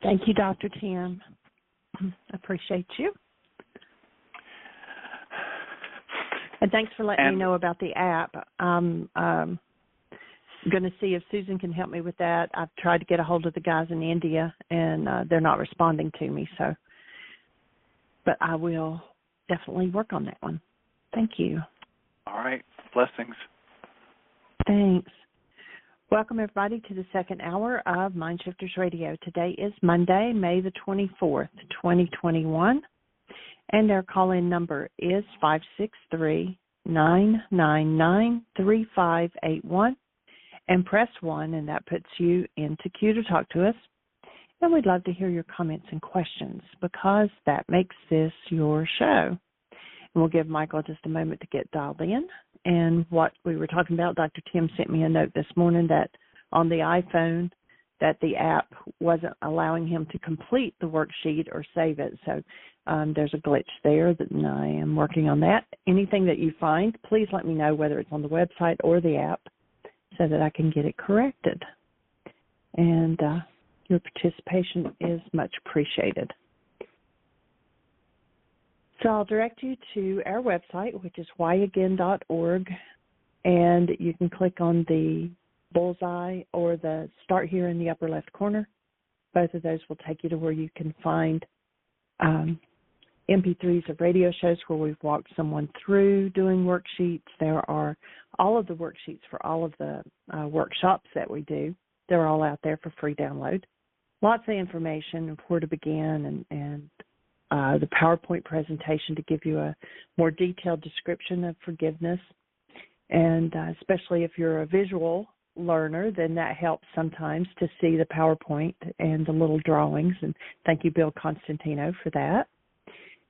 Thank you, Dr. Tim. Appreciate you. And thanks for letting me know about the app. I'm going to see if Susan can help me with that. I've tried to get a hold of the guys in India, and they're not responding to me. But I will definitely work on that one. Thank you. All right. Blessings. Thanks. Welcome, everybody, to the second hour of Mindshifters Radio. Today is Monday, May the 24th, 2021, and our call-in number is 563-999-3581, and press 1, and that puts you into queue to talk to us. And we'd love to hear your comments and questions because that makes this your show. And we'll give Michael just a moment to get dialed in. And what we were talking about, Dr. Tim sent me a note this morning that on the iPhone that the app wasn't allowing him to complete the worksheet or save it. So there's a glitch there, and I am working on that. Anything that you find, please let me know whether it's on the website or the app so that I can get it corrected. And your participation is much appreciated. So I'll direct you to our website, which is whyagain.org, and you can click on the bullseye or the start here in the upper left corner. Both of those will take you to where you can find MP3s of radio shows where we've walked someone through doing worksheets. There are all of the worksheets for all of the workshops that we do. They're all out there for free download. Lots of information of where to begin and the PowerPoint presentation to give you a more detailed description of forgiveness. And especially if you're a visual learner, then that helps sometimes to see the PowerPoint and the little drawings. And thank you, Bill Constantino, for that.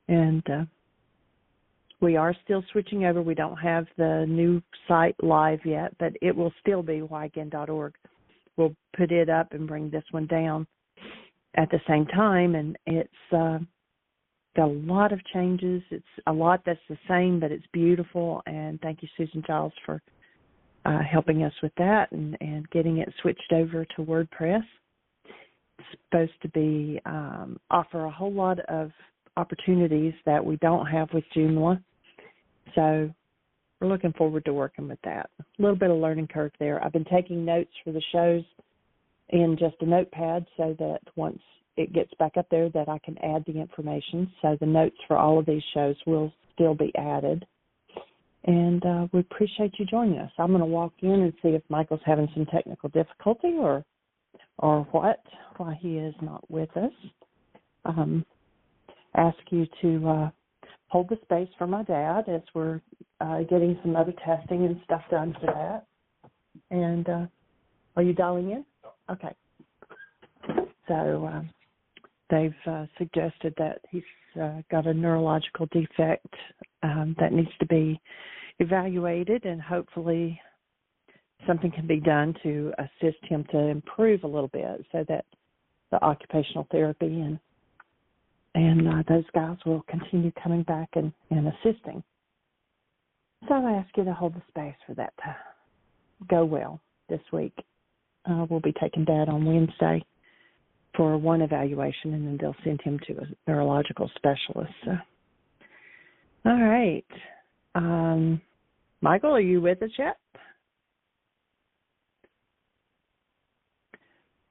And we are still switching over. We don't have the new site live yet, but it will still be whyagain.org. We'll put it up and bring this one down at the same time, and it's got a lot of changes. It's a lot that's the same, but it's beautiful. And thank you, Susan Giles, for helping us with that and getting it switched over to WordPress. It's supposed to be offer a whole lot of opportunities that we don't have with Joomla. So we're looking forward to working with that. A little bit of learning curve there. I've been taking notes for the shows in just a notepad so that once it gets back up there that I can add the information. So the notes for all of these shows will still be added. And we appreciate you joining us. I'm going to walk in and see if Michael's having some technical difficulty or why he is not with us. Ask you to hold the space for my dad as we're getting some other testing and stuff done for that. And are you dialing in? Okay. So they've suggested that he's got a neurological defect that needs to be evaluated, and hopefully something can be done to assist him to improve a little bit so that the occupational therapy and those guys will continue coming back and assisting. So I ask you to hold the space for that to go well this week. We'll be taking Dad on Wednesday for one evaluation, and then they'll send him to a neurological specialist. So. All right. Michael, are you with us yet?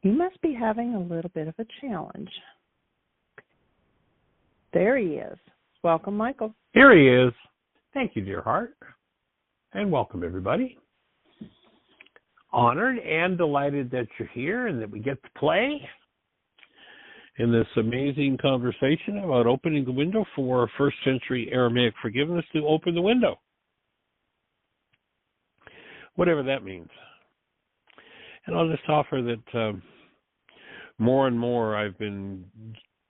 He must be having a little bit of a challenge. There he is. Welcome, Michael. Here he is. Thank you, dear heart. And welcome, everybody. Honored and delighted that you're here and that we get to play in this amazing conversation about opening the window for first century Aramaic forgiveness to open the window. Whatever that means. And I'll just offer that more and more I've been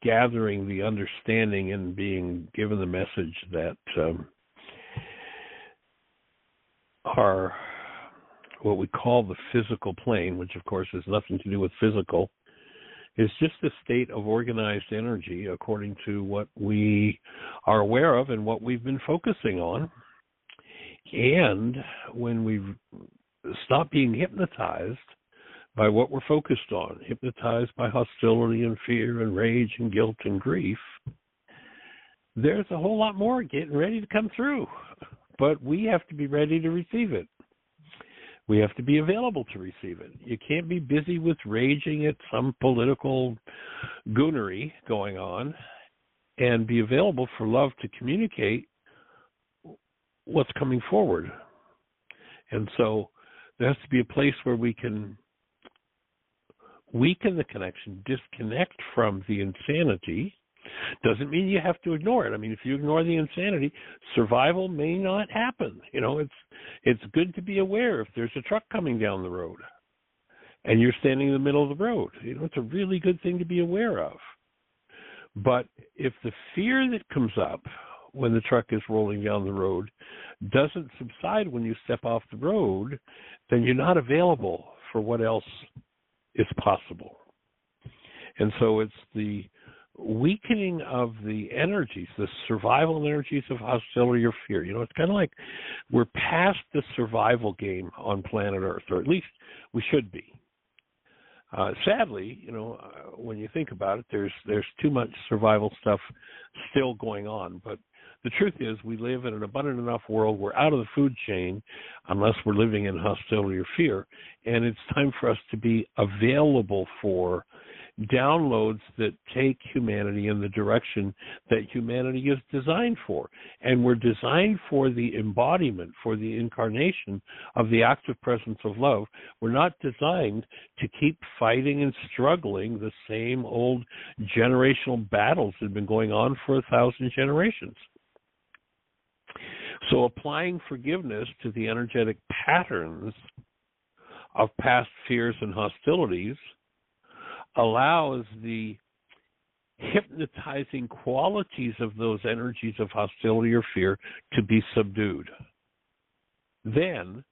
gathering the understanding and being given the message that our what we call the physical plane, which of course has nothing to do with physical, is just a state of organized energy according to what we are aware of and what we've been focusing on. And when we stop being hypnotized by what we're focused on, hypnotized by hostility and fear and rage and guilt and grief, there's a whole lot more getting ready to come through. But we have to be ready to receive it. We have to be available to receive it. You can't be busy with raging at some political goonery going on and be available for love to communicate what's coming forward. And so there has to be a place where we can weaken the connection, disconnect from the insanity. Doesn't mean you have to ignore it. I mean, if you ignore the insanity, survival may not happen. You know, it's good to be aware if there's a truck coming down the road and you're standing in the middle of the road. You know, it's a really good thing to be aware of. But if the fear that comes up when the truck is rolling down the road doesn't subside when you step off the road, then you're not available for what else is possible. And so it's the weakening of the energies, the survival energies of hostility or fear. You know, it's kind of like we're past the survival game on planet Earth, or at least we should be. Sadly, you know, when you think about it, there's too much survival stuff still going on. But the truth is, we live in an abundant enough world. We're out of the food chain unless we're living in hostility or fear. And it's time for us to be available for downloads that take humanity in the direction that humanity is designed for. And we're designed for the embodiment, for the incarnation of the active presence of love. We're not designed to keep fighting and struggling the same old generational battles that have been going on for 1,000 generations. So applying forgiveness to the energetic patterns of past fears and hostilities allows the hypnotizing qualities of those energies of hostility or fear to be subdued. Then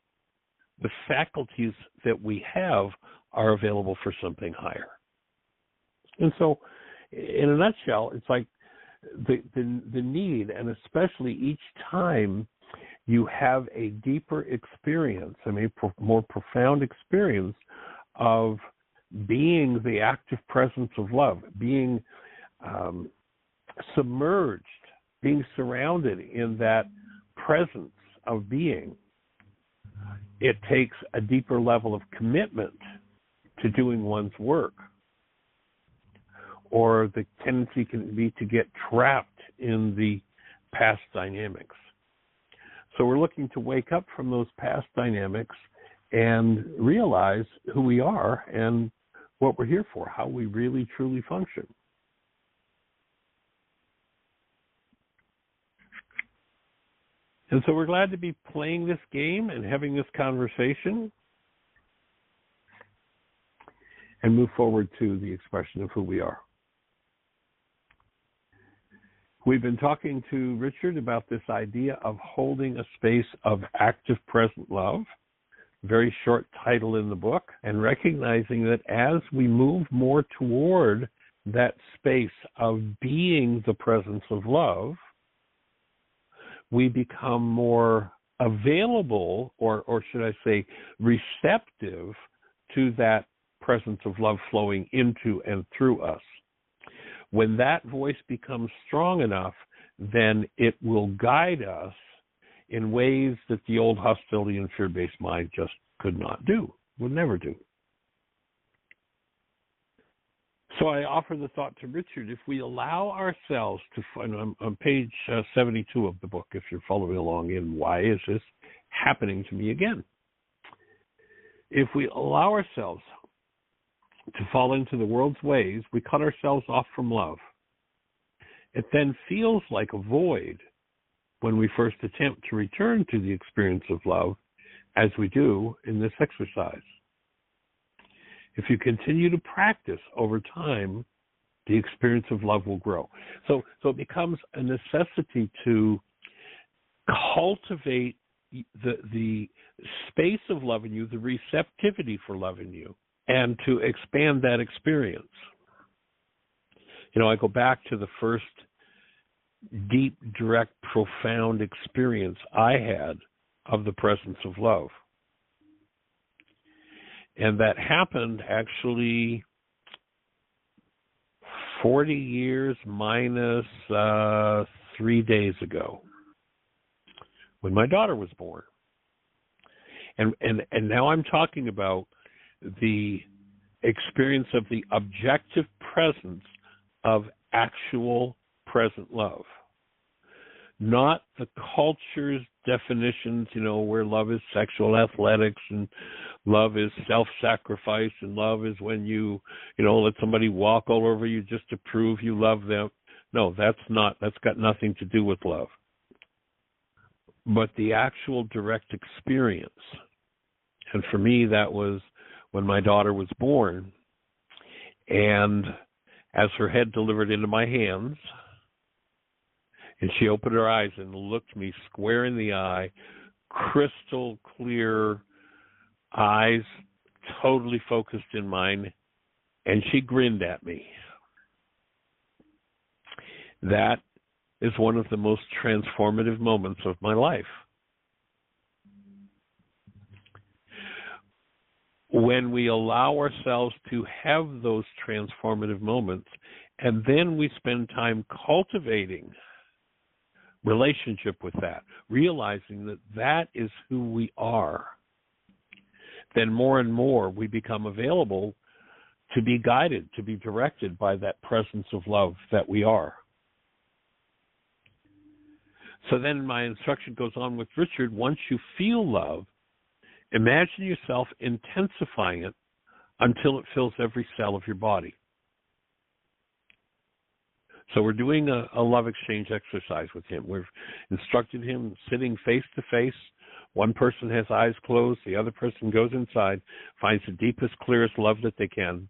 the faculties that we have are available for something higher. And so, in a nutshell, it's like the need, and especially each time you have a deeper experience, more profound experience of being the active presence of love, being submerged, being surrounded in that presence of being, it takes a deeper level of commitment to doing one's work. Or the tendency can be to get trapped in the past dynamics. So we're looking to wake up from those past dynamics and realize who we are and what we're here for, how we really truly function. And so we're glad to be playing this game and having this conversation and move forward to the expression of who we are. We've been talking to Richard about this idea of holding a space of active present love, very short title in the book, and recognizing that as we move more toward that space of being the presence of love, we become more available, or should I say, receptive to that presence of love flowing into and through us. When that voice becomes strong enough, then it will guide us in ways that the old hostility and fear-based mind just could not do, would never do. So I offer the thought to Richard, if we allow ourselves to find, on page 72 of the book, if you're following along in Why Is This Happening to Me Again? If we allow ourselves to fall into the world's ways, we cut ourselves off from love. It then feels like a void when we first attempt to return to the experience of love, as we do in this exercise. If you continue to practice over time, the experience of love will grow. So it becomes a necessity to cultivate the space of love in you, the receptivity for love in you, and to expand that experience. You know, I go back to the first deep, direct, profound experience I had of the presence of love. And that happened actually 40 years minus 3 days ago, when my daughter was born. And now I'm talking about the experience of the objective presence of actual present love. Not the culture's definitions, where love is sexual athletics and love is self-sacrifice and love is when you let somebody walk all over you just to prove you love them. No, that's got nothing to do with love. But the actual direct experience. And for me, that was when my daughter was born. And as her head delivered into my hands, and she opened her eyes and looked me square in the eye, crystal clear eyes, totally focused in mine, and she grinned at me. That is one of the most transformative moments of my life. When we allow ourselves to have those transformative moments, and then we spend time cultivating relationship with that, realizing that that is who we are, then more and more we become available to be guided, to be directed by that presence of love that we are. So then my instruction goes on with Richard, once you feel love, imagine yourself intensifying it until it fills every cell of your body. So we're doing a love exchange exercise with him. We've instructed him sitting face to face. One person has eyes closed. The other person goes inside, finds the deepest, clearest love that they can.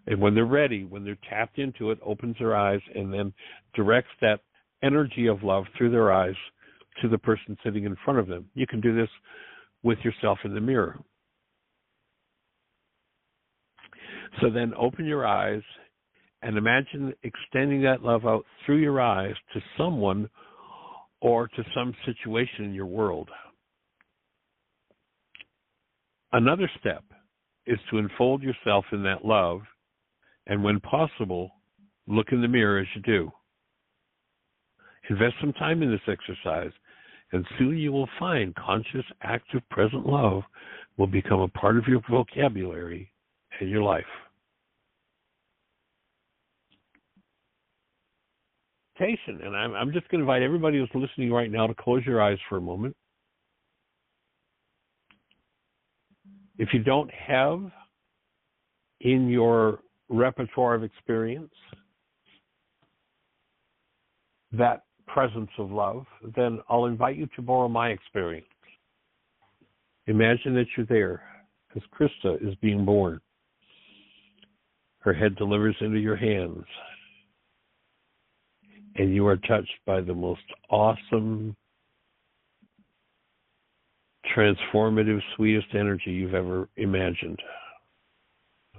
And when they're ready, when they're tapped into it, opens their eyes and then directs that energy of love through their eyes to the person sitting in front of them. You can do this with yourself in the mirror. So then open your eyes and imagine extending that love out through your eyes to someone or to some situation in your world. Another step is to enfold yourself in that love, and when possible, look in the mirror as you do. Invest some time in this exercise, and soon you will find conscious, active, present love will become a part of your vocabulary and your life. And I'm just going to invite everybody who's listening right now to close your eyes for a moment. If you don't have in your repertoire of experience that presence of love, then I'll invite you to borrow my experience. Imagine that you're there as Krista is being born. Her head delivers into your hands. And you are touched by the most awesome, transformative, sweetest energy you've ever imagined.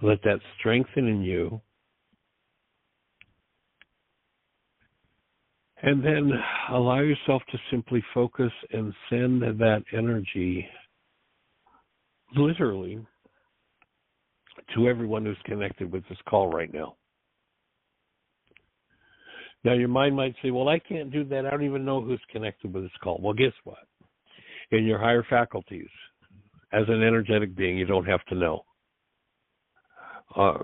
Let that strengthen in you. And then allow yourself to simply focus and send that energy literally to everyone who's connected with this call right now. Now, your mind might say, well, I can't do that. I don't even know who's connected with this call. Well, guess what? In your higher faculties, as an energetic being, you don't have to know.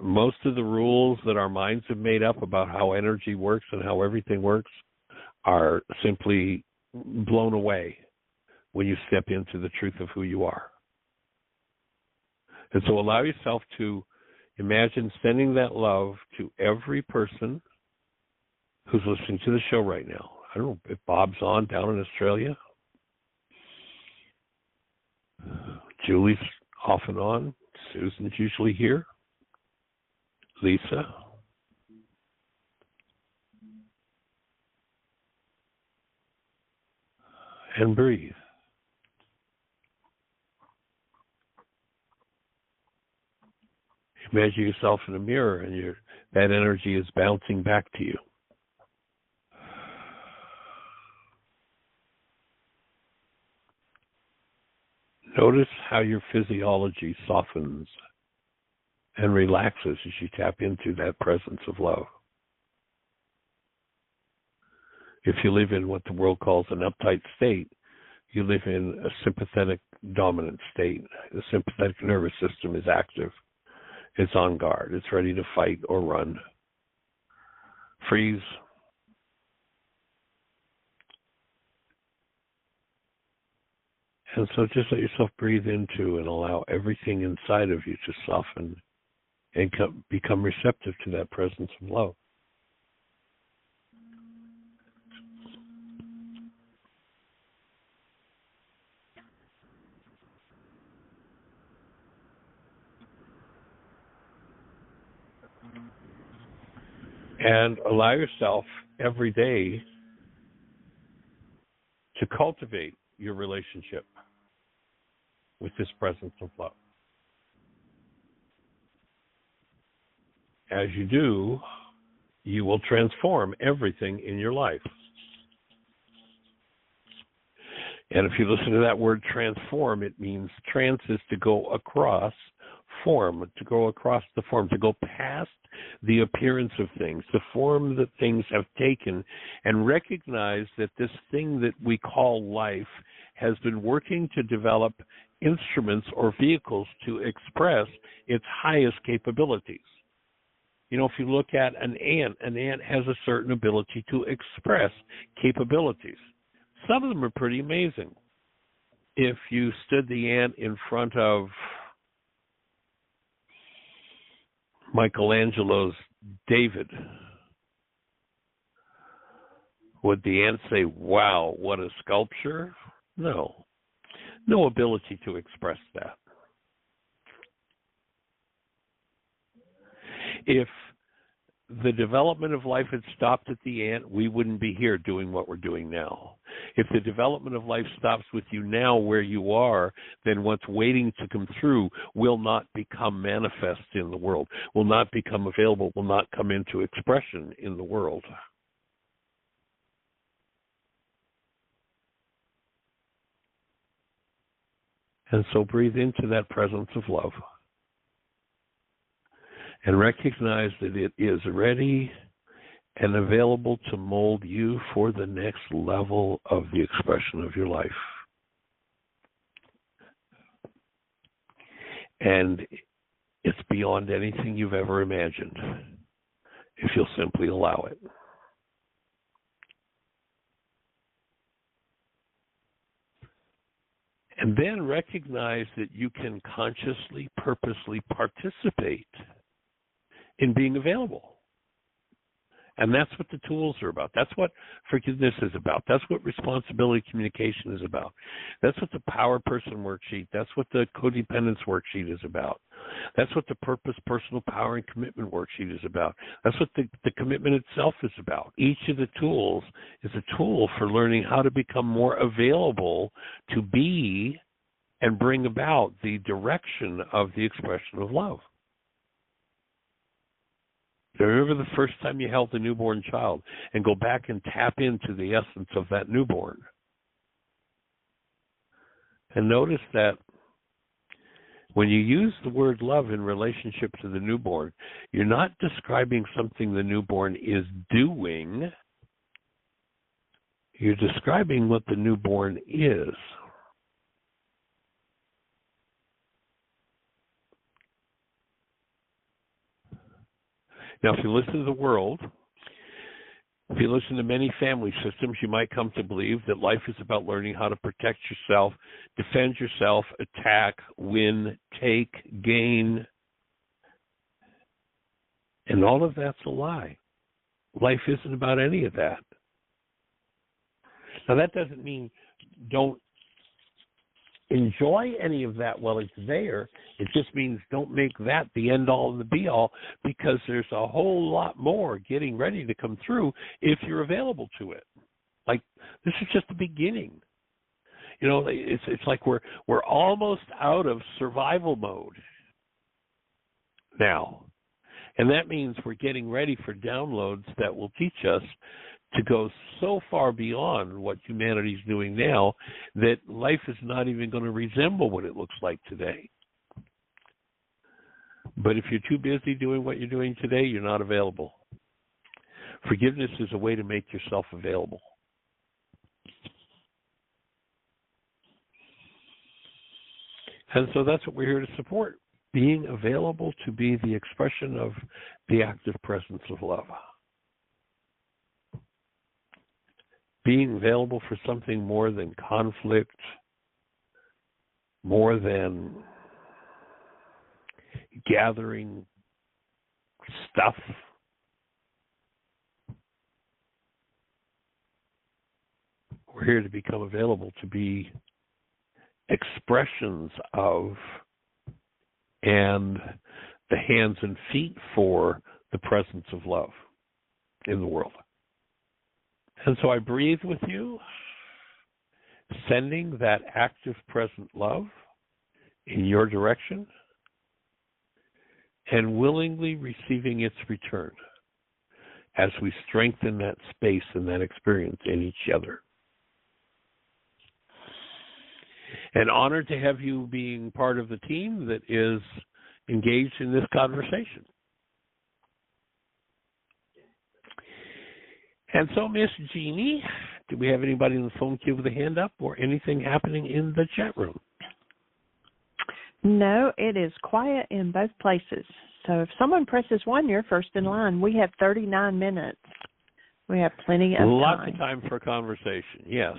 Most of the rules that our minds have made up about how energy works and how everything works are simply blown away when you step into the truth of who you are. And so allow yourself to imagine sending that love to every person who's listening to the show right now. I don't know if Bob's on down in Australia. Julie's off and on. Susan's usually here. Lisa. And breathe. Imagine yourself in a mirror and that energy is bouncing back to you. Notice how your physiology softens and relaxes as you tap into that presence of love. If you live in what the world calls an uptight state, you live in a sympathetic dominant state. The sympathetic nervous system is active. It's on guard. It's ready to fight or run. Freeze. And so just let yourself breathe into and allow everything inside of you to soften and become receptive to that presence of love. And allow yourself every day to cultivate your relationship with this presence of love. As you do, you will transform everything in your life. And if you listen to that word transform, it means trans is to go across form, to go across the form, to go past the appearance of things, the form that things have taken, and recognize that this thing that we call life has been working to develop instruments or vehicles to express its highest capabilities. You know, if you look at an ant has a certain ability to express capabilities. Some of them are pretty amazing. If you stood the ant in front of Michelangelo's David, would the ant say, wow, what a sculpture? No. No ability to express that. If the development of life had stopped at the ant, we wouldn't be here doing what we're doing now. If the development of life stops with you now where you are, then what's waiting to come through will not become manifest in the world, will not become available, will not come into expression in the world. And so breathe into that presence of love. And recognize that it is ready and available to mold you for the next level of the expression of your life. And it's beyond anything you've ever imagined, if you'll simply allow it. And then recognize that you can consciously, purposely participate in being available. And that's what the tools are about. That's what forgiveness is about. That's what responsibility communication is about. That's what the power person worksheet, that's what the codependence worksheet is about. That's what the purpose, personal power, and commitment worksheet is about. That's what the commitment itself is about. Each of the tools is a tool for learning how to become more available to be and bring about the direction of the expression of love. Remember the first time you held a newborn child and go back and tap into the essence of that newborn. And notice that when you use the word love in relationship to the newborn, you're not describing something the newborn is doing. You're describing what the newborn is. Now, if you listen to the world, if you listen to many family systems, you might come to believe that life is about learning how to protect yourself, defend yourself, attack, win, take, gain. And all of that's a lie. Life isn't about any of that. Now, that doesn't mean don't enjoy any of that while it's there. It just means don't make that the end-all and the be-all, because there's a whole lot more getting ready to come through if you're available to it. Like, this is just the beginning. You know, it's like we're almost out of survival mode now. And that means we're getting ready for downloads that will teach us to go so far beyond what humanity's doing now that life is not even going to resemble what it looks like today. But if you're too busy doing what you're doing today, you're not available. Forgiveness is a way to make yourself available. And so that's what we're here to support, being available to be the expression of the active presence of love. Being available for something more than conflict, more than gathering stuff. We're here to become available to be expressions of and the hands and feet for the presence of love in the world. And so I breathe with you, sending that active present love in your direction and willingly receiving its return as we strengthen that space and that experience in each other. And honored to have you being part of the team that is engaged in this conversation. And so, Miss Jeannie, do we have anybody in the phone queue with a hand up or anything happening in the chat room? No, it is quiet in both places. So if someone presses 1, you're first in line. We have 39 minutes. We have plenty of time. Lots of time for conversation, yes.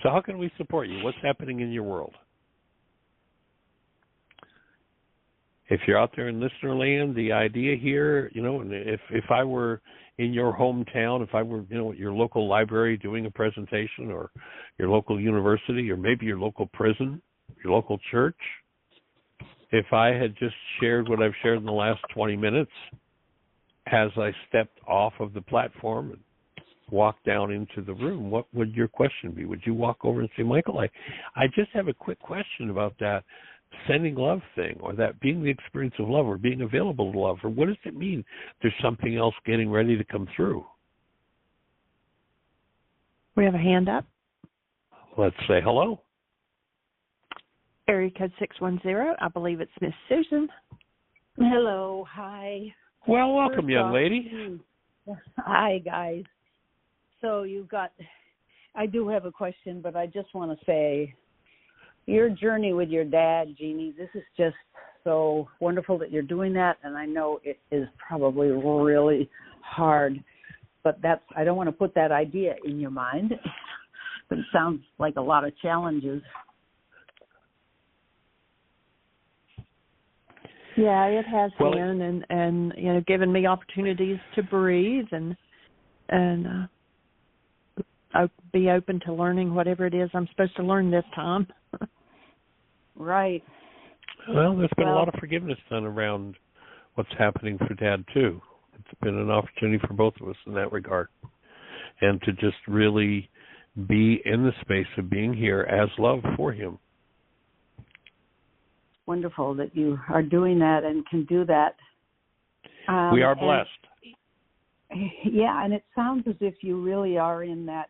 So how can we support you? What's happening in your world? If you're out there in listener land, the idea here, if I were in your hometown, if I were, at your local library doing a presentation, or your local university, or maybe your local prison, your local church, if I had just shared what I've shared in the last 20 minutes as I stepped off of the platform and walked down into the room, what would your question be? Would you walk over and say, Michael, I just have a quick question about that sending love thing, or that being the experience of love, or being available to love, or what does it mean there's something else getting ready to come through? We have a hand up. Let's say hello. Area code 610. I believe it's Miss Susan. Hello. Hi. Well, welcome, young lady. Hi, guys. So I do have a question, but I just want to say, your journey with your dad, Jeannie, this is just so wonderful that you're doing that, and I know it is probably really hard, but I don't want to put that idea in your mind, but it sounds like a lot of challenges. Yeah, it has been, and given me opportunities to breathe and be open to learning whatever it is I'm supposed to learn this time. Right. Well, there's been a lot of forgiveness done around what's happening for Dad, too. It's been an opportunity for both of us in that regard. And to just really be in the space of being here as love for him. Wonderful that you are doing that and can do that. We are blessed. Yeah, and it sounds as if you really are in that,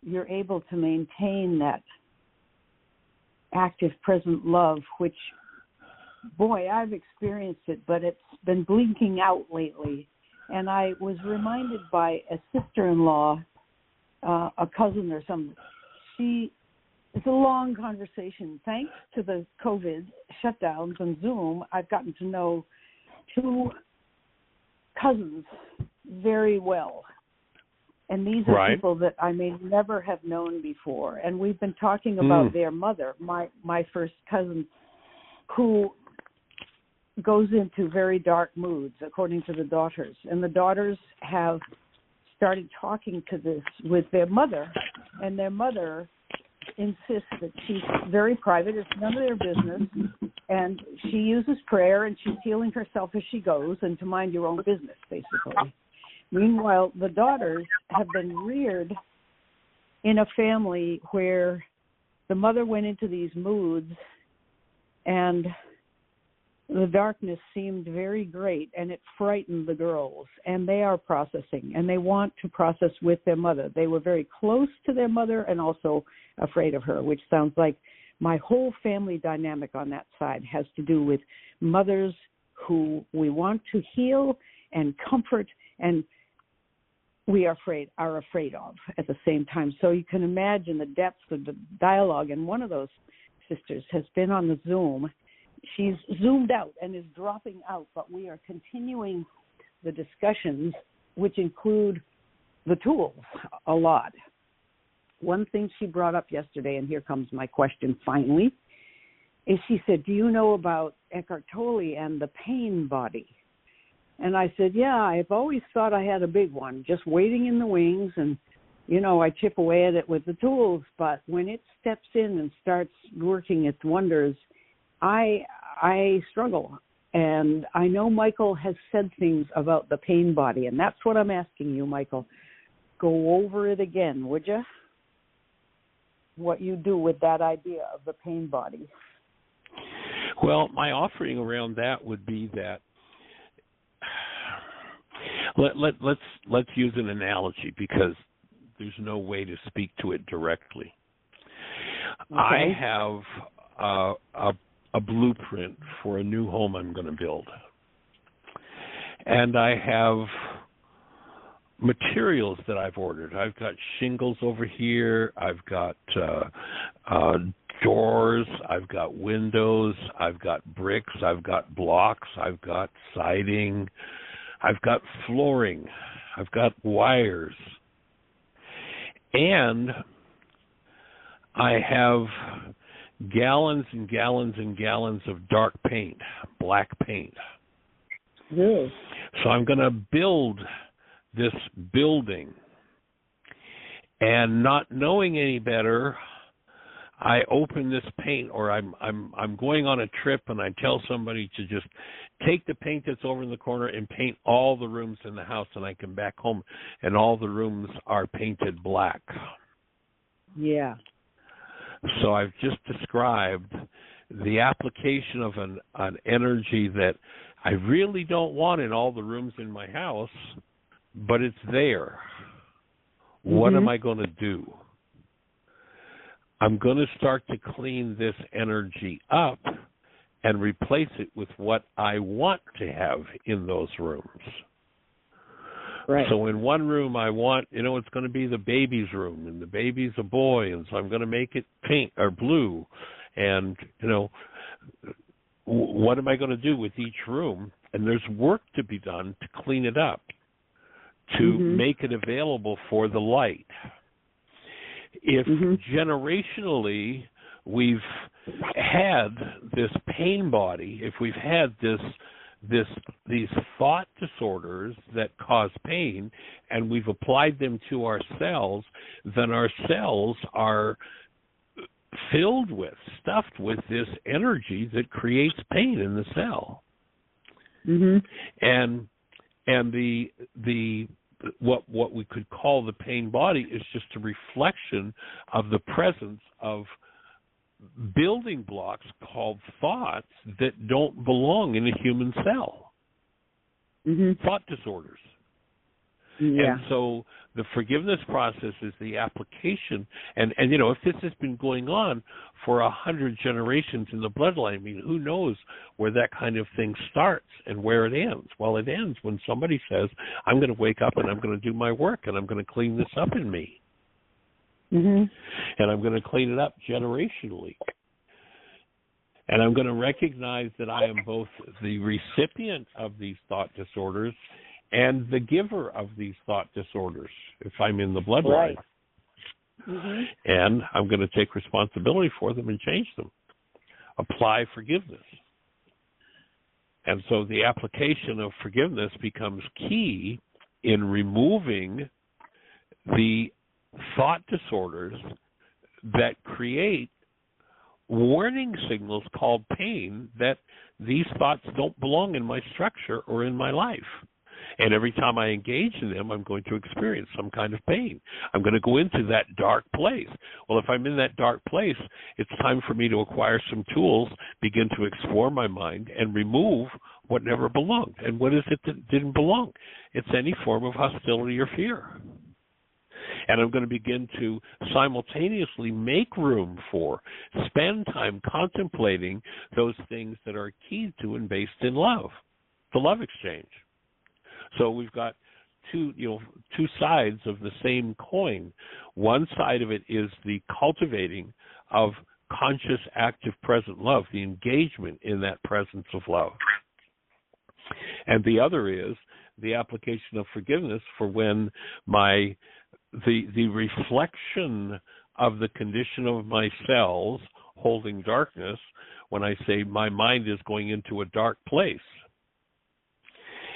you're able to maintain that active present love, which, boy, I've experienced it, but it's been blinking out lately. And I was reminded by a sister-in-law, a cousin or something. It's a long conversation. Thanks to the COVID shutdowns and Zoom, I've gotten to know 2 cousins very well. And these are people that I may never have known before. And we've been talking about their mother, my first cousin, who goes into very dark moods, according to the daughters. And the daughters have started talking to this with their mother, and their mother insists that she's very private, it's none of their business, and she uses prayer, and she's healing herself as she goes, and to mind your own business, basically. Meanwhile, the daughters have been reared in a family where the mother went into these moods, and the darkness seemed very great, and it frightened the girls, and they are processing, and they want to process with their mother. They were very close to their mother and also afraid of her, which sounds like my whole family dynamic on that side has to do with mothers who we want to heal and comfort, and we are afraid of at the same time. So you can imagine the depths of the dialogue, and one of those sisters has been on the Zoom. She's zoomed out and is dropping out, but we are continuing the discussions, which include the tools a lot. One thing she brought up yesterday, and here comes my question finally, is she said, do you know about Eckhart Tolle and the pain body? And I said, yeah, I've always thought I had a big one, just waiting in the wings, and, you know, I chip away at it with the tools, but when it steps in and starts working its wonders, I struggle, and I know Michael has said things about the pain body, and that's what I'm asking you, Michael. Go over it again, would you? What you do with that idea of the pain body. Well, my offering around that would be that let's use an analogy because there's no way to speak to it directly. Okay. I have a blueprint for a new home I'm going to build. And I have materials that I've ordered. I've got shingles over here. I've got doors. I've got windows. I've got bricks. I've got blocks. I've got siding. I've got flooring. I've got wires. And I have gallons and gallons and gallons of dark paint, black paint. Yes. So I'm going to build this building, and not knowing any better, I open this paint, or I'm going on a trip, and I tell somebody to just take the paint that's over in the corner and paint all the rooms in the house, and I come back home, and all the rooms are painted black. Yeah. So I've just described the application of an energy that I really don't want in all the rooms in my house, but it's there. Mm-hmm. What am I going to do? I'm going to start to clean this energy up and replace it with what I want to have in those rooms. Right. So in one room I want, it's going to be the baby's room, and the baby's a boy, and so I'm going to make it pink or blue. And, what am I going to do with each room? And there's work to be done to clean it up, to make it available for the light. If generationally we've had this pain body, if we've had these thought disorders that cause pain, and we've applied them to our cells, then our cells are stuffed with this energy that creates pain in the cell. And the what we could call the pain body is just a reflection of the presence of building blocks called thoughts that don't belong in a human cell. Thought disorders. Yeah. And so the forgiveness process is the application. And if this has been going on for 100 generations in the bloodline, I mean, who knows where that kind of thing starts and where it ends? Well, it ends when somebody says, I'm going to wake up and I'm going to do my work and I'm going to clean this up in me. And I'm going to clean it up generationally. And I'm going to recognize that I am both the recipient of these thought disorders and the giver of these thought disorders if I'm in the bloodline. Right. And I'm going to take responsibility for them and change them. Apply forgiveness. And so the application of forgiveness becomes key in removing the thought disorders that create warning signals called pain that these thoughts don't belong in my structure or in my life. And every time I engage in them, I'm going to experience some kind of pain. I'm going to go into that dark place. Well, if I'm in that dark place, it's time for me to acquire some tools, begin to explore my mind, and remove what never belonged. And what is it that didn't belong? It's any form of hostility or fear. And I'm going to begin to simultaneously make room for, spend time contemplating those things that are keyed to and based in love, the love exchange. So we've got two sides of the same coin. One side of it is the cultivating of conscious, active, present love, the engagement in that presence of love. And the other is the application of forgiveness for when the reflection of the condition of my cells holding darkness, when I say my mind is going into a dark place.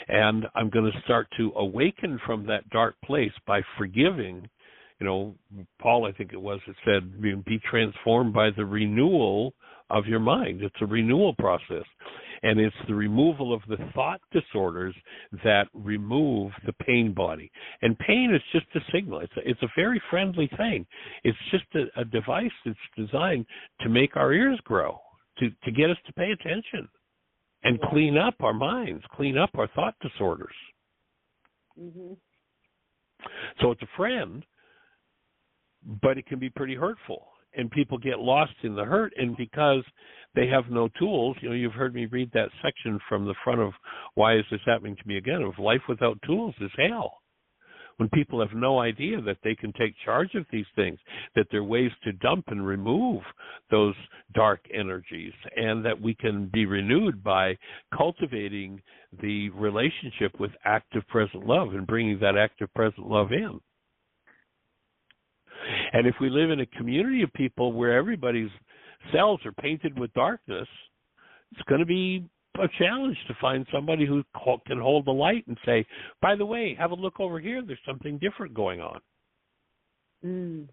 And I'm going to start to awaken from that dark place by forgiving. Paul, I think it was, it said, be transformed by the renewal of your mind. It's a renewal process. And it's the removal of the thought disorders that remove the pain body. And pain is just a signal. It's a very friendly thing. It's just a device that's designed to make our ears grow, to get us to pay attention and clean up our minds, clean up our thought disorders. Mm-hmm. So it's a friend, but it can be pretty hurtful. And people get lost in the hurt, and because they have no tools, you've heard me read that section from the front of Why Is This Happening to Me Again? Of life without tools is hell. When people have no idea that they can take charge of these things, that there are ways to dump and remove those dark energies, and that we can be renewed by cultivating the relationship with active present love and bringing that active present love in. And if we live in a community of people where everybody's cells are painted with darkness, it's going to be a challenge to find somebody who can hold the light and say, by the way, have a look over here. There's something different going on. Mm.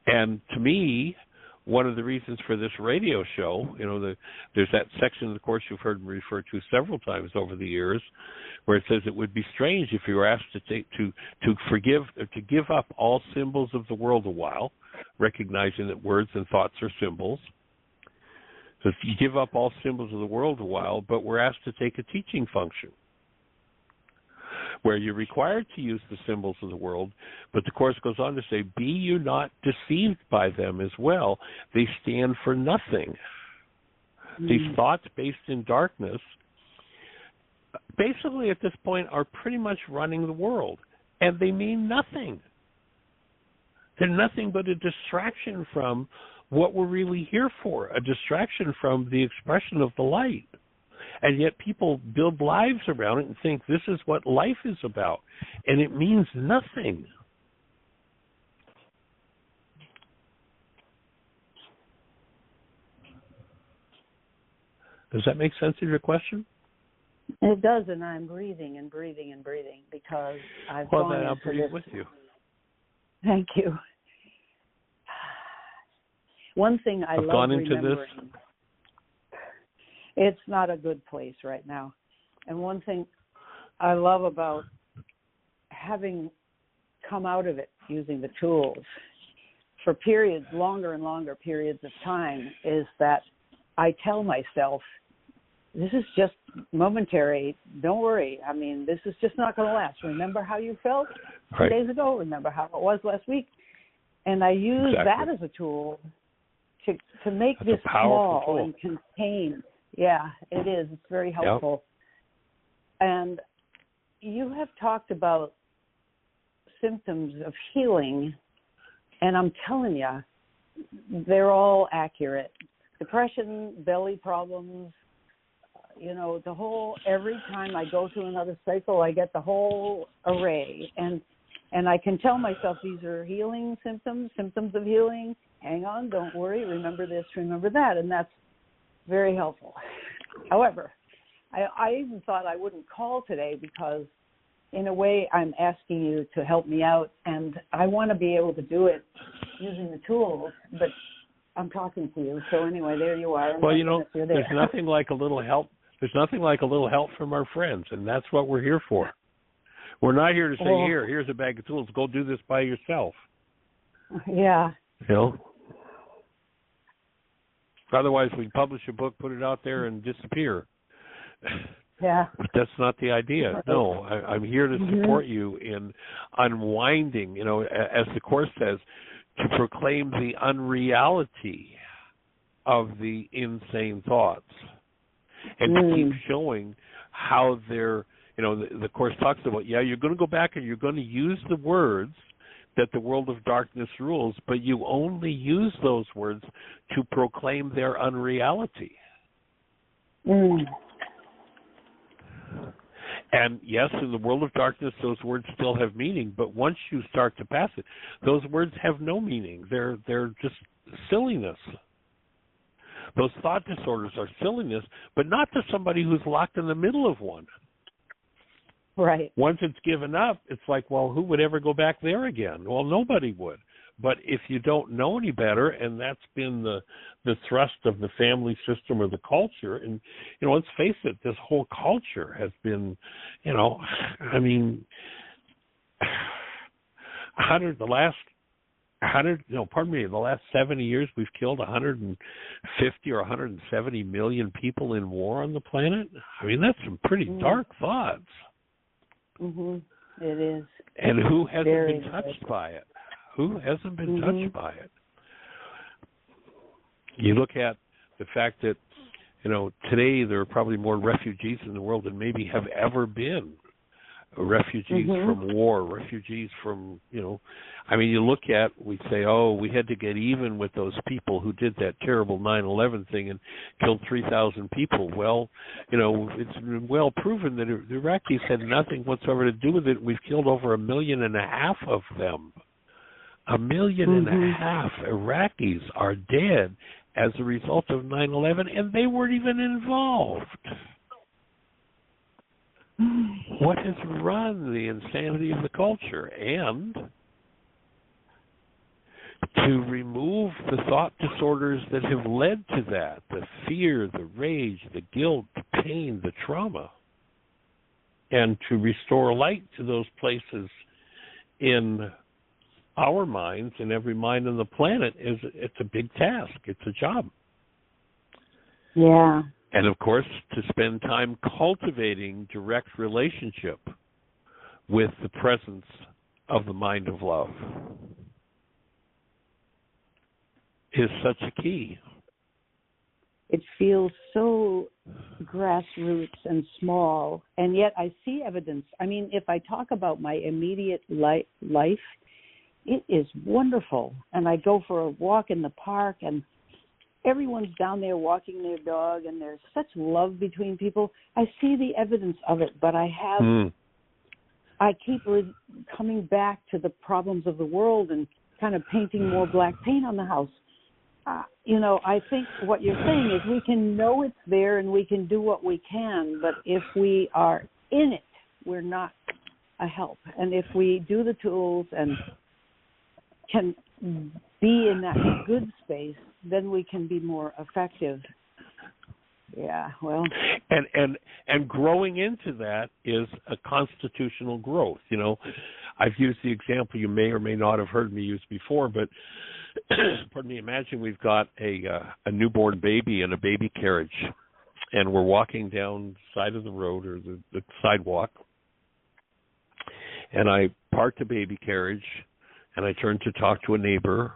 And to me, one of the reasons for this radio show, there's that section, of course, you've heard me refer to several times over the years, where it says it would be strange if you were asked to forgive or to give up all symbols of the world a while, recognizing that words and thoughts are symbols. So if you give up all symbols of the world a while, but we're asked to take a teaching function, where you're required to use the symbols of the world, but the Course goes on to say, be you not deceived by them as well. They stand for nothing. Mm. These thoughts based in darkness, basically at this point, are pretty much running the world, and they mean nothing. They're nothing but a distraction from what we're really here for, a distraction from the expression of the light. And yet people build lives around it and think this is what life is about, and it means nothing. Does that make sense of your question? It does, and I'm breathing and breathing and breathing because I've gone into I'll breathe this. with you. Thank you. One thing I've love gone into remembering. This. It's not a good place right now. And one thing I love about having come out of it using the tools for periods, longer and longer periods of time, is that I tell myself, this is just momentary. Don't worry. I mean, this is just not going to last. Remember how you felt 2 days ago? Remember how it was last week? And I use that as a tool to make this small tool. And contained. Yeah, it is. It's very helpful. Yep. And you have talked about symptoms of healing, and I'm telling you, they're all accurate. Depression, belly problems, the whole, every time I go through another cycle, I get the whole array. And I can tell myself these are healing symptoms of healing. Hang on, don't worry, remember this, remember that. And that's very helpful. However, I even thought I wouldn't call today because, in a way, I'm asking you to help me out, and I want to be able to do it using the tools, but I'm talking to you. So anyway, there you are. Well, there's nothing like a little help. There's nothing like a little help from our friends, and that's what we're here for. We're not here to say, here's a bag of tools, go do this by yourself. Yeah. You know? Otherwise, we publish a book, put it out there, and disappear. Yeah. But that's not the idea. No, I'm here to support you in unwinding, as the Course says, to proclaim the unreality of the insane thoughts and to keep showing how they're, the Course talks about, you're going to go back and you're going to use the words that the world of darkness rules, but you only use those words to proclaim their unreality. And yes, in the world of darkness, those words still have meaning, but once you start to pass it, those words have no meaning. They're just silliness. Those thought disorders are silliness, but not to somebody who's locked in the middle of one. Right. Once it's given up, it's like, well, who would ever go back there again? Well, nobody would. But if you don't know any better, and that's been the thrust of the family system or the culture, and, let's face it, this whole culture has been, the last 70 years we've killed 150 or 170 million people in war on the planet. That's some pretty dark thoughts. It is. And who hasn't been touched by it? Who hasn't been touched by it? You look at the fact that, today there are probably more refugees in the world than maybe have ever been. Refugees from war, refugees from, you look at, we say, we had to get even with those people who did that terrible 9/11 thing and killed 3,000 people. Well, it's been well proven that the Iraqis had nothing whatsoever to do with it. We've killed over 1.5 million of them. 1.5 million Iraqis are dead as a result of 9/11, and they weren't even involved. What has run the insanity of the culture? And to remove the thought disorders that have led to that, the fear, the rage, the guilt, the pain, the trauma, and to restore light to those places in our minds and every mind on the planet, it's a big task. It's a job. Yeah. And, of course, to spend time cultivating direct relationship with the presence of the mind of love is such a key. It feels so grassroots and small, and yet I see evidence. If I talk about my immediate life, it is wonderful. And I go for a walk in the park, and everyone's down there walking their dog, and there's such love between people. I see the evidence of it, but I keep coming back to the problems of the world and kind of painting more black paint on the house. I think what you're saying is we can know it's there and we can do what we can, but if we are in it, we're not a help. And if we do the tools and can be in that good space, then we can be more effective. Yeah, well. And growing into that is a constitutional growth. I've used the example you may or may not have heard me use before, but pardon me, imagine we've got a newborn baby in a baby carriage, and we're walking down the side of the road or the sidewalk, and I park the baby carriage, and I turn to talk to a neighbor.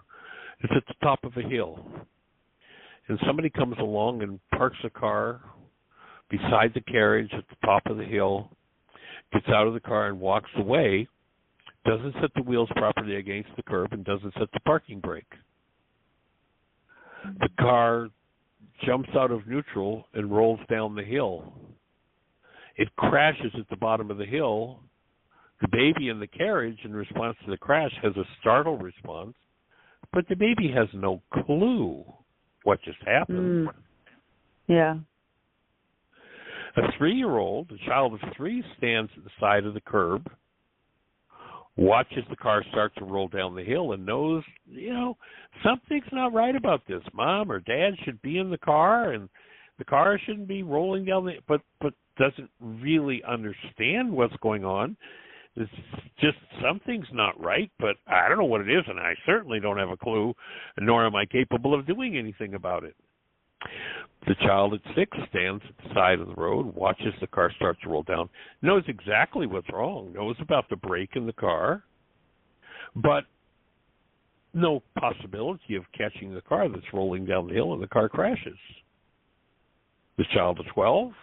It's at the top of a hill. And somebody comes along and parks a car beside the carriage at the top of the hill, gets out of the car and walks away, doesn't set the wheels properly against the curb, and doesn't set the parking brake. The car jumps out of neutral and rolls down the hill. It crashes at the bottom of the hill. The baby in the carriage, in response to the crash, has a startled response, but the baby has no clue what just happened. Yeah. A 3-year-old, a child of 3, stands at the side of the curb, watches the car start to roll down the hill, and knows, something's not right about this. Mom or Dad should be in the car, and The car shouldn't be rolling down but doesn't really understand what's going on. It's just something's not right, but I don't know what it is, and I certainly don't have a clue, nor am I capable of doing anything about it. The child at 6 stands at the side of the road, watches the car start to roll down, knows exactly what's wrong, knows about the brake in the car, but no possibility of catching the car that's rolling down the hill and the car crashes. The child at 12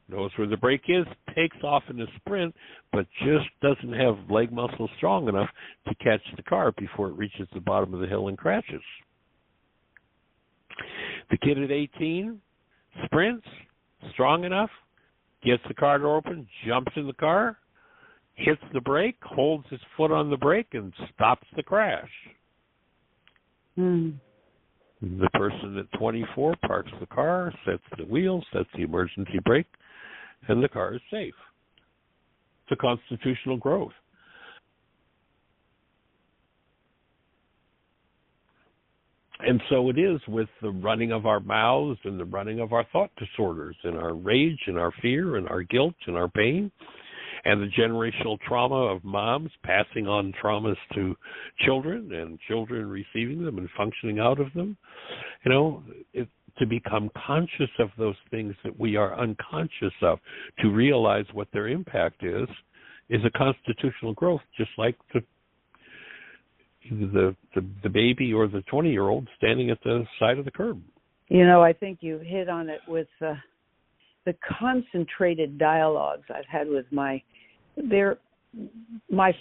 knows where the brake is, takes off in a sprint, but just doesn't have leg muscles strong enough to catch the car before it reaches the bottom of the hill and crashes. The kid at 18 sprints, strong enough, gets the car door open, jumps in the car, hits the brake, holds his foot on the brake, and stops the crash. The person at 24 parks the car, sets the wheel, sets the emergency brake, and the car is safe. It's a constitutional growth. And so it is with the running of our mouths and the running of our thought disorders and our rage and our fear and our guilt and our pain and the generational trauma of moms passing on traumas to children and children receiving them and functioning out of them. You know, to become conscious of those things that we are unconscious of, to realize what their impact is a constitutional growth, just like the baby or the 20-year-old standing at the side of the curb. You know, I think you hit on it with the concentrated dialogues I've had with my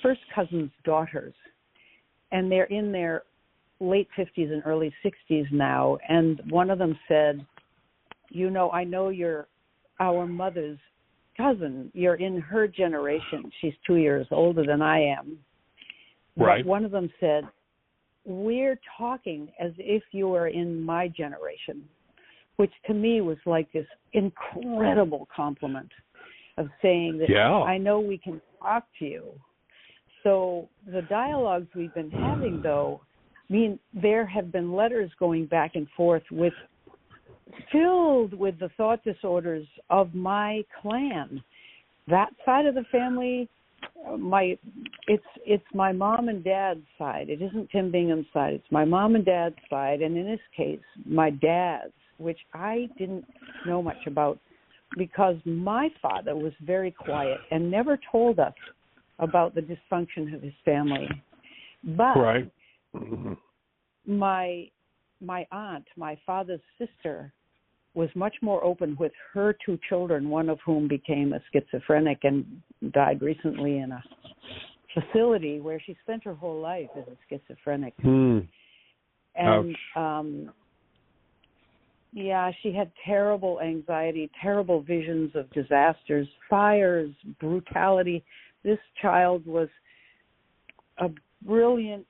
first cousin's daughters, and they're in their late 50s and early 60s now, and one of them said, you know, I know you're our mother's cousin. You're in her generation. She's 2 years older than I am. Right. But one of them said, we're talking as if you were in my generation, which to me was like this incredible compliment of saying that I know we can talk to you. So the dialogues we've been having, though, I mean, there have been letters going back and forth filled with the thought disorders of my clan. That side of the family, it's my mom and dad's side. It isn't Tim Bingham's side. It's my mom and dad's side, and in this case, my dad's, which I didn't know much about because my father was very quiet and never told us about the dysfunction of his family. But my aunt, my father's sister, was much more open with her 2 children, one of whom became a schizophrenic and died recently in a facility where she spent her whole life as a schizophrenic. And she had terrible anxiety, terrible visions of disasters, fires, brutality. This child was a brilliant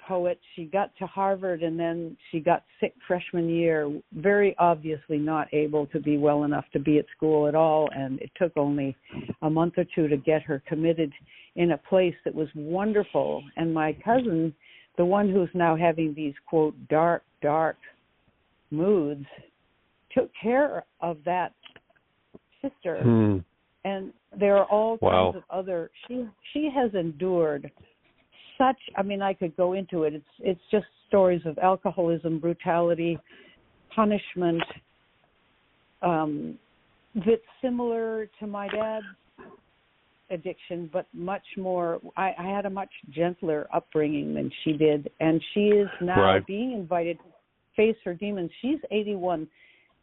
poet. She got to Harvard and then she got sick freshman year, very obviously not able to be well enough to be at school at all, and it took only a month or 2 to get her committed in a place that was wonderful. And my cousin, the one who's now having these, quote, dark moods, took care of that sister. And there are all kinds of other, she has endured such, I mean, I could go into it. It's just stories of alcoholism, brutality, punishment, that's similar to my dad's addiction, but much more. I had a much gentler upbringing than she did, and she is now being invited to face her demons. She's 81.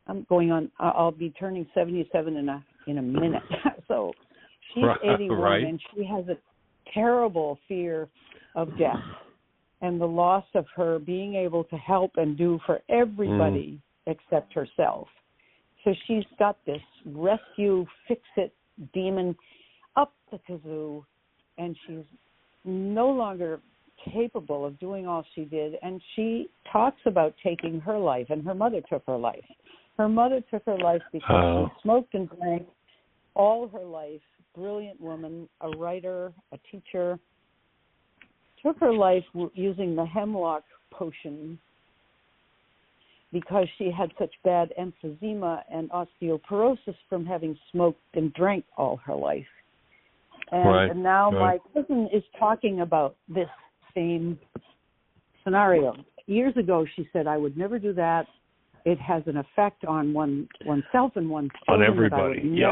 I'm going on. I'll be turning 77 in a minute. So she's 81, and she has a terrible fear of death and the loss of her being able to help and do for everybody except herself. So she's got this rescue, fix-it demon up the kazoo, and she's no longer capable of doing all she did. And she talks about taking her life, and her mother took her life. Her mother took her life because she smoked and drank all her life. Brilliant woman, a writer, a teacher. Took her life using the hemlock potion. because she had such bad emphysema and osteoporosis from having smoked and drank all her life. And now my cousin is talking about this same scenario. Years ago, she said, I would never do that. It has an effect on oneself and one's children. On everybody,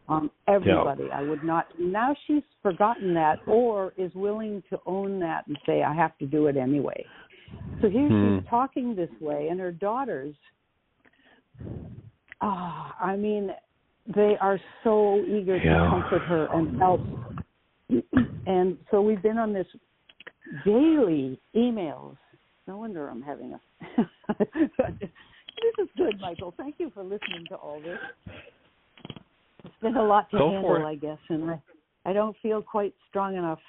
on everybody. I would not. Now she's forgotten that or is willing to own that and say, I have to do it anyway. So here she's talking this way, and her daughters, I mean, they are so eager to comfort her and help. And so we've been on this daily emails. No wonder I'm having a... This is good, Michael. Thank you for listening to all this. It's been a lot to handle, I guess, and I don't feel quite strong enough.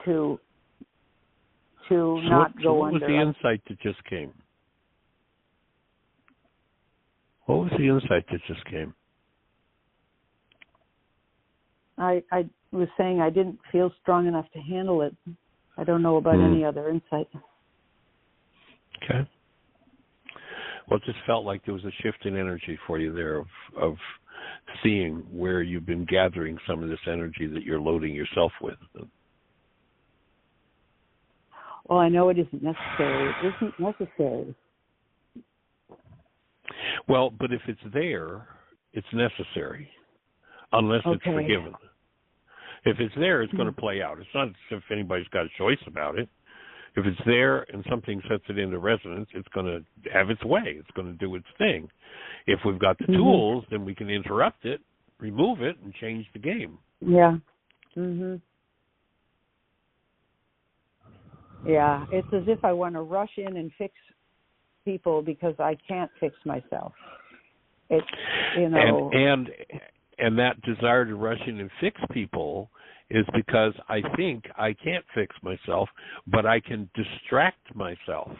To not go under. What was the insight that just came? What was the insight that just came? I was saying I didn't feel strong enough to handle it. I don't know about any other insight. Okay. Well, it just felt like there was a shift in energy for you there of seeing where you've been gathering some of this energy that you're loading yourself with. Well, I know it isn't necessary. It isn't necessary. Well, but if it's there, it's necessary, unless it's forgiven. If it's there, it's going to play out. It's not as if anybody's got a choice about it. If it's there and something sets it into resonance, it's going to have its way. It's going to do its thing. If we've got the tools, then we can interrupt it, remove it, and change the game. Yeah. Yeah, it's as if I want to rush in and fix people because I can't fix myself. It's, you know... And that desire to rush in and fix people is because I think I can't fix myself, but I can distract myself.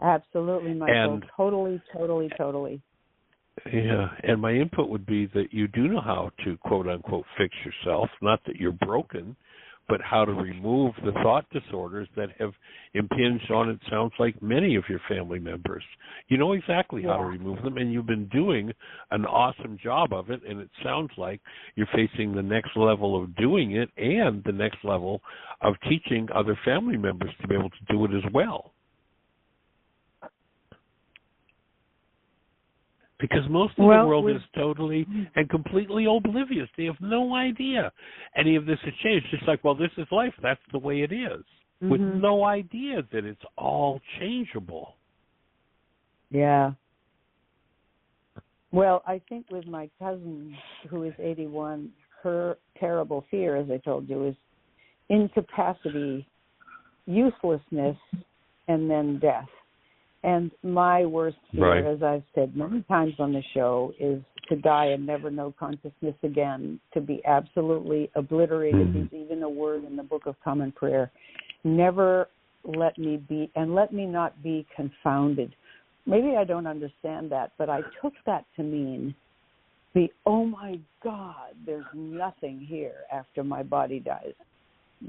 Absolutely, Michael. Totally. Yeah, and my input would be that you do know how to, quote-unquote, fix yourself, not that you're broken, but how to remove the thought disorders that have impinged on, it sounds like, many of your family members. You know exactly how to remove them, and you've been doing an awesome job of it, and it sounds like you're facing the next level of doing it and the next level of teaching other family members to be able to do it as well. Because most of the world is totally and completely oblivious. They have no idea any of this has changed. Just like, well, this is life. That's the way it is. With no idea that it's all changeable. Yeah. Well, I think with my cousin, who is 81, her terrible fear, as I told you, is incapacity, uselessness, and then death. And my worst fear, as I've said many times on the show, is to die and never know consciousness again, to be absolutely obliterated. There's even a word in the Book of Common Prayer. Never let me be, and let me not be confounded. Maybe I don't understand that, but I took that to mean oh my God, there's nothing here after my body dies.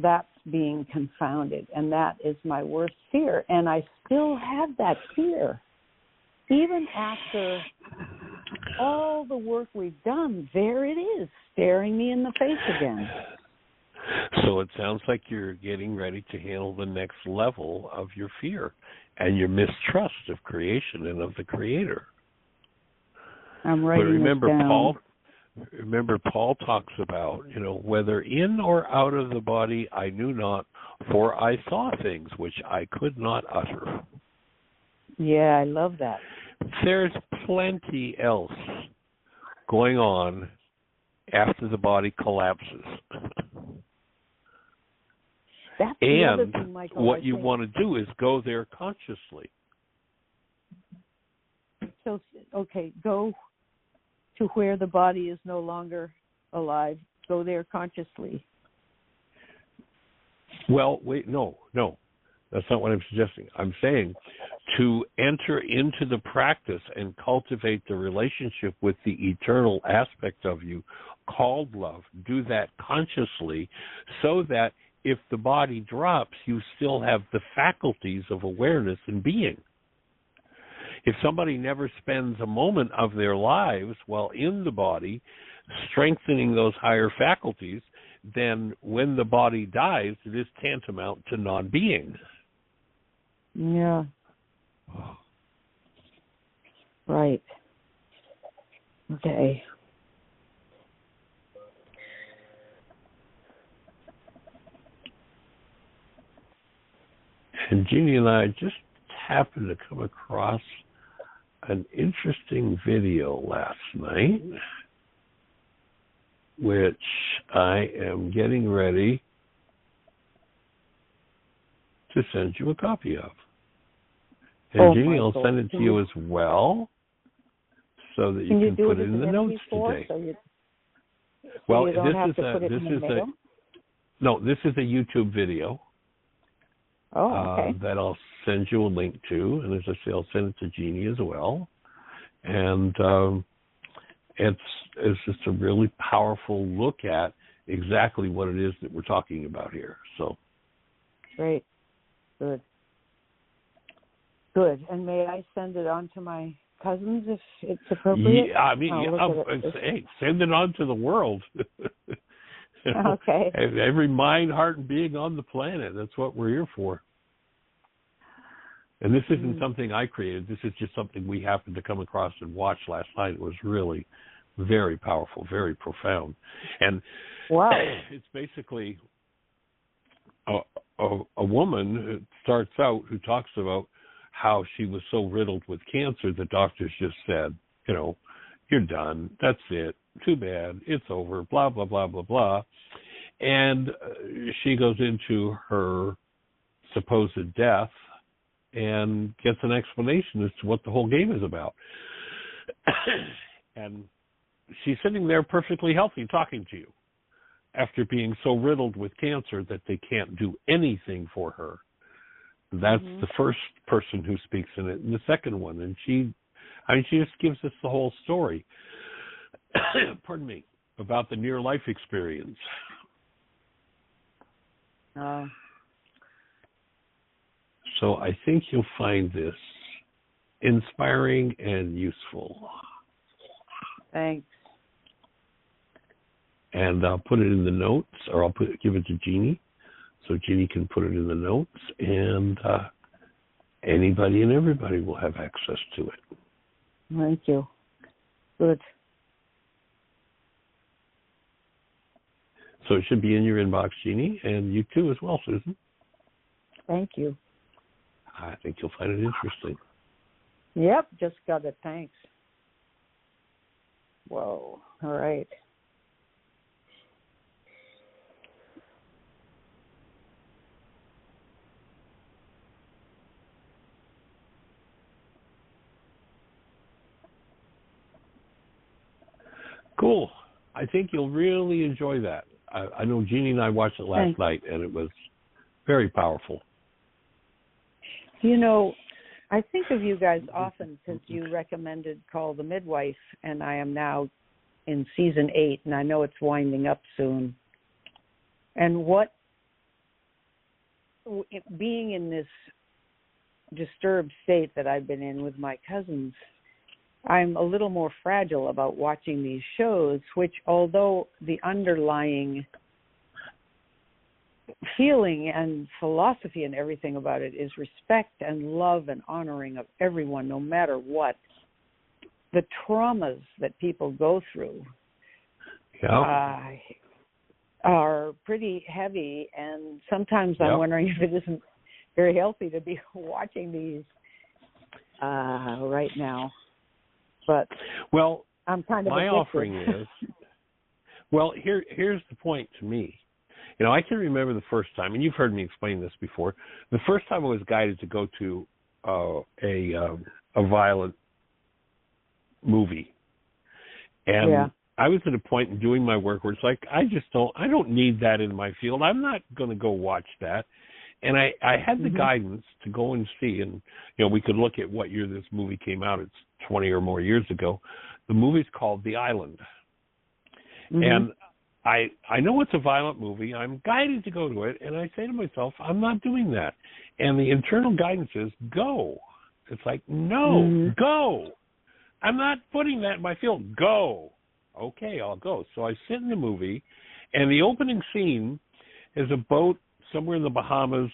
That's being confounded, and that is my worst fear. And I still have that fear. Even after all the work we've done, there it is, staring me in the face again. So it sounds like you're getting ready to handle the next level of your fear and your mistrust of creation and of the Creator. I'm writing this down. Remember, Paul talks about, whether in or out of the body, I knew not, for I saw things which I could not utter. Yeah, I love that. There's plenty else going on after the body collapses. That's the other thing, Michael, what you want to do is go there consciously. So, go to where the body is no longer alive. Go there consciously. Well, wait, no. That's not what I'm suggesting. I'm saying to enter into the practice and cultivate the relationship with the eternal aspect of you called love. Do that consciously so that if the body drops, you still have the faculties of awareness and being. If somebody never spends a moment of their lives while in the body strengthening those higher faculties, then when the body dies, it is tantamount to non-being. Yeah. Right. Okay. And Jeannie and I just happened to come across an interesting video last night, which I am getting ready to send you a copy of. And Jeannie, I'll send it to you as well, so that you can put it in the notes today. Well, this is a YouTube video. Oh, okay. That I'll send you a link to, and as I say, I'll send it to Jeannie as well. And it's just a really powerful look at exactly what it is that we're talking about here. So, great, good. Good. And may I send it on to my cousins if it's appropriate? Yeah, I mean, hey, send it on to the world. Okay. Every mind, heart, and being on the planet. That's what we're here for. And this isn't something I created. This is just something we happened to come across and watch last night. It was really very powerful, very profound. And wow. It's basically a woman who starts out who talks about how she was so riddled with cancer the doctors just said, you're done. That's it. Too bad. It's over. Blah, blah, blah, blah, blah. And she goes into her supposed death and gets an explanation as to what the whole game is about. And she's sitting there perfectly healthy talking to you after being so riddled with cancer that they can't do anything for her. That's the first person who speaks in it, and the second one. And she just gives us the whole story. Pardon me, about the near life experience. So I think you'll find this inspiring and useful. Thanks. And I'll put it in the notes, or I'll give it to Jeannie, so Jeannie can put it in the notes, and anybody and everybody will have access to it. Thank you. Good. So it should be in your inbox, Jeannie, and you too as well, Susan. Thank you. I think you'll find it interesting. Yep, just got it. Thanks. Whoa. All right. Cool. I think you'll really enjoy that. I know Jeannie and I watched it last night, and it was very powerful. I think of you guys often because you recommended Call the Midwife, and I am now in season 8, and I know it's winding up soon. And being in this disturbed state that I've been in with my cousins, I'm a little more fragile about watching these shows, which, although the underlying feeling and philosophy and everything about it is respect and love and honoring of everyone, no matter what, the traumas that people go through are pretty heavy, and sometimes I'm wondering if it isn't very healthy to be watching these right now. But I'm kind of my addicted. offering is, here's the point to me. I can remember the first time, and you've heard me explain this before, the first time I was guided to go to a violent movie. And I was at a point in doing my work where it's like, I don't need that in my field. I'm not going to go watch that. And I had the guidance to go and see, and, we could look at what year this movie came out. It's 20 or more years ago. The movie's called The Island. And I know it's a violent movie. I'm guided to go to it, and I say to myself, I'm not doing that. And the internal guidance is go. It's like, no, go. I'm not putting that in my field. Go. Okay, I'll go. So I sit in the movie, and the opening scene is a boat somewhere in the Bahamas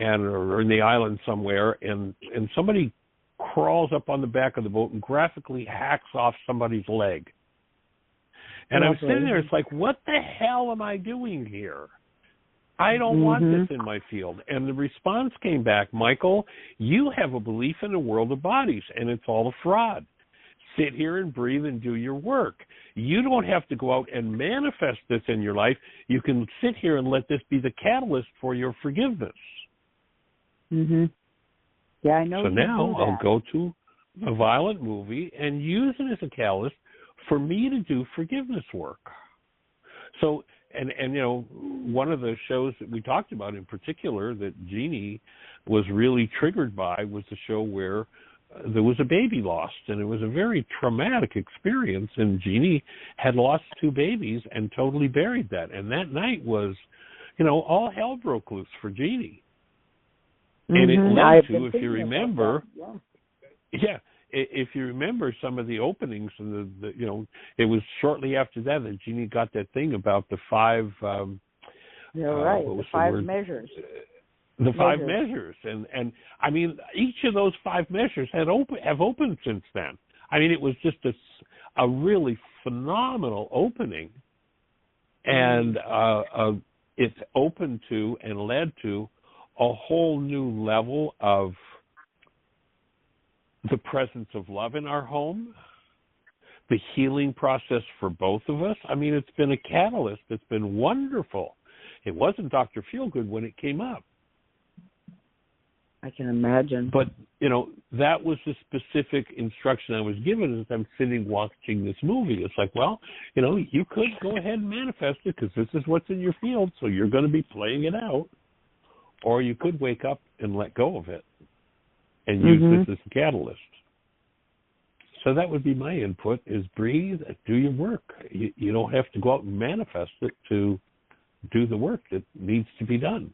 or in the island somewhere, and somebody crawls up on the back of the boat and graphically hacks off somebody's leg. And I'm sitting there, it's like, what the hell am I doing here? I don't want this in my field. And the response came back, Michael, you have a belief in the world of bodies, and it's all a fraud. Sit here and breathe and do your work. You don't have to go out and manifest this in your life. You can sit here and let this be the catalyst for your forgiveness. Yeah, I know. So now I'll go to a violent movie and use it as a catalyst for me to do forgiveness work. So, and you know, one of the shows that we talked about in particular that Jeannie was really triggered by was the show where there was a baby lost, and it was a very traumatic experience, and Jeannie had lost 2 babies and totally buried that. And that night was, you know, all hell broke loose for Jeannie. And it led to, if you remember, if you remember some of the openings and the you know, it was shortly after that Jeannie got that thing about the 5 you're right, the 5 measures. The 5 measures, and I mean, each of those 5 measures have opened since then. I mean, it was just a really phenomenal opening, and it's opened to and led to a whole new level of the presence of love in our home, the healing process for both of us. I mean, it's been a catalyst. It's been wonderful. It wasn't Dr. Feelgood when it came up. I can imagine. But, you know, that was the specific instruction I was given as I'm sitting watching this movie. It's like, well, you know, you could go ahead and manifest it because this is what's in your field, so you're going to be playing it out. Or you could wake up and let go of it and use this as a catalyst. So that would be my input, is breathe, do your work. You don't have to go out and manifest it to do the work that needs to be done.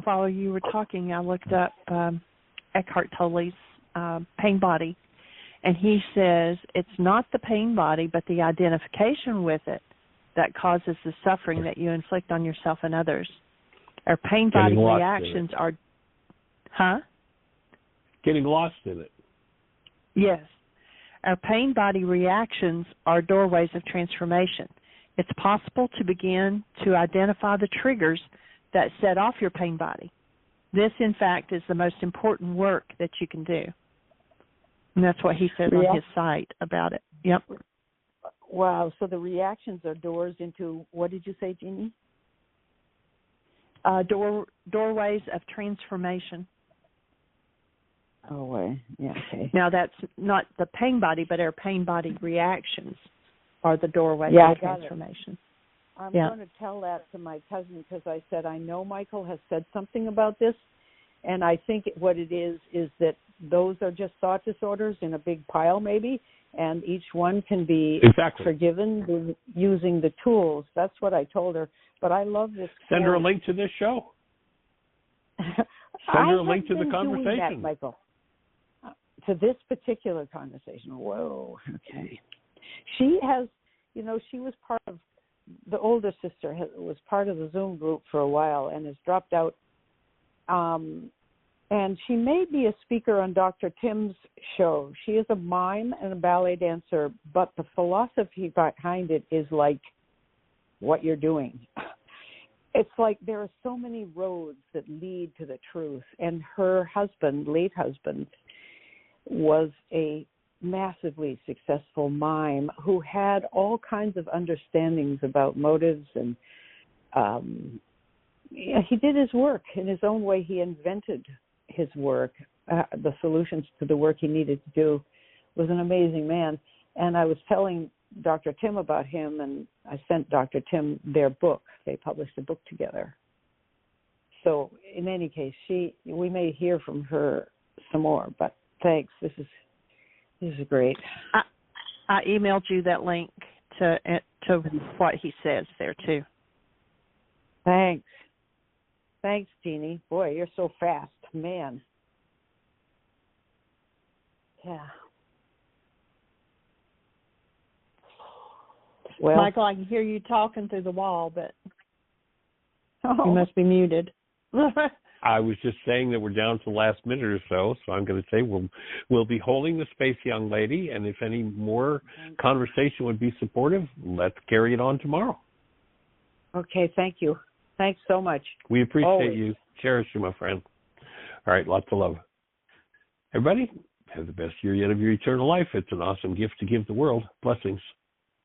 While you were talking, I looked up Eckhart Tolle's pain body, and he says it's not the pain body, but the identification with it that causes the suffering that you inflict on yourself and others. Our pain body reactions are, Getting lost in it. Yes. Our pain body reactions are doorways of transformation. It's possible to begin to identify the triggers that set off your pain body. This, in fact, is the most important work that you can do. And that's what he says on his site about it. Yep. Wow. So the reactions are doors into, what did you say, Jeannie? Doorways of transformation. Oh, yeah. Okay. Now, that's not the pain body, but our pain body reactions are the doorways of transformation. I'm going to tell that to my cousin because I said, I know Michael has said something about this, and I think what it is that those are just thought disorders in a big pile maybe, and each one can be forgiven using the tools. That's what I told her. But I love this. Send her a link to this show. Send her a link to the conversation. Doing that, Michael. To this particular conversation. Whoa, okay. She has, you know, she was part of, the older sister was part of the Zoom group for a while and has dropped out. And she may be a speaker on Dr. Tim's show. She is a mime and a ballet dancer, but the philosophy behind it is like what you're doing. It's like there are so many roads that lead to the truth. And her husband, late husband, was a massively successful mime who had all kinds of understandings about motives, and he did his work in his own way. He invented his work, the solutions to the work he needed to do. Was an amazing man. And I was telling Dr. Tim about him, and I sent Dr. Tim their book. They published a book together. So in any case, we may hear from her some more. But thanks. This is great. I emailed you that link to what he says there too. Thanks. Thanks, Jeannie. Boy, you're so fast, man. Yeah. Well, Michael, I can hear you talking through the wall, but you must be muted. I was just saying that we're down to the last minute or so I'm going to say we'll be holding the space, young lady, and if any more conversation would be supportive, let's carry it on tomorrow. Okay, thank you. Thanks so much. We appreciate Always. you. Cherish you, my friend. All right, lots of love. Everybody, have the best year yet of your eternal life. It's an awesome gift to give the world. Blessings.